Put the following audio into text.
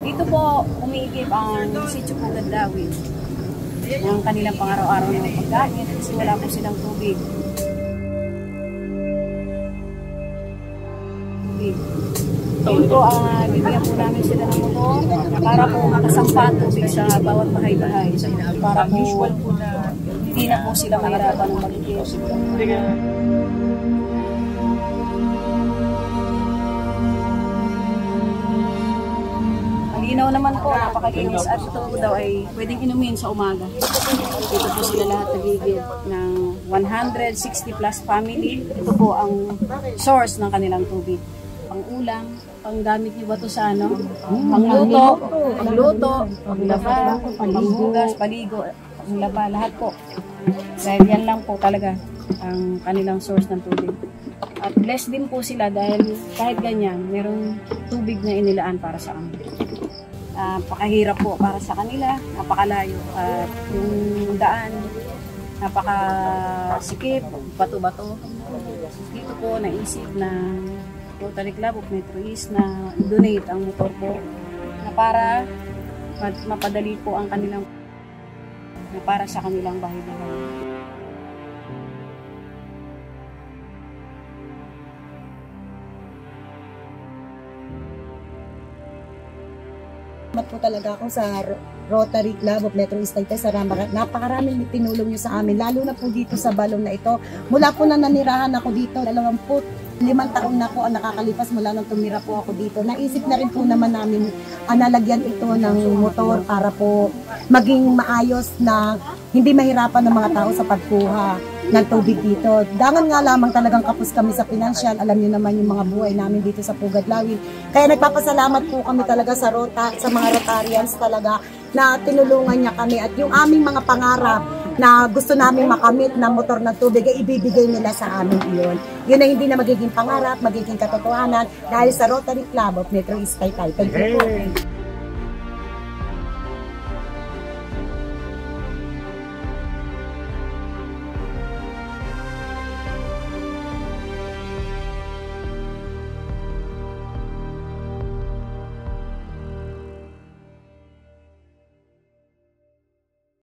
Dito po umiigib ang Sitio Pugad Lawin. Ang kanilang pang-araw-araw na pagkain kasi wala po silang tubig. Yun po, bibigyan po namin sila ng motor para po makasampa ang tubig sa bawat bahay-bahay. Para po hindi na po sila mahirapan ng mag-iigib. Malinaw naman po, napakalinis at ito daw ay pwedeng inumin sa umaga. Ito po sila lahat nagigib ng 160 plus family. Ito po ang source ng kanilang tubig. Pang-ulam, pang-gamit nyo ba ito sa ano? Pang-luto, pang-laba, pang-hugas, paligo, pang-laba, lahat po. Dahil yan lang po talaga ang kanilang source ng tubig. At blessed din po sila dahil kahit ganyan, merong tubig na inilaan para sa amin. Napakahirap po para sa kanila, napakalayo. At yung daan, napakasikip, bato-bato. Dito po naisip na Rotary Club of Metro East na donate ang motor po na para mapadali po ang kanilang na para sa kanilang bahay-bahay. Salamat po talaga ako sa Rotary Club of Metro East Taytay. Napakaraming tinulong nyo sa amin, lalo na po dito sa balong na ito. Mula po na nanirahan ako dito, 25 taon na po ang nakakalipas mula nung tumira po ako dito. Naisip na rin po naman namin nalagyan ito ng motor para po maging maayos na hindi mahirapan ng mga tao sa pagkuha ng tubig dito. Dangan nga lamang talagang kapos kami sa financial. Alam niyo naman yung mga buhay namin dito sa Pugad Lawin. Kaya nagpapasalamat po kami talaga sa sa mga Rotarians talaga na tinulungan niya kami at yung aming mga pangarap na gusto namin makamit na motor ng tubig ay ibibigay nila sa amin iyon. Yun ay hindi na magiging pangarap, magiging katotohanan dahil sa Rotary Club of Metro East Taytay. Thank you po.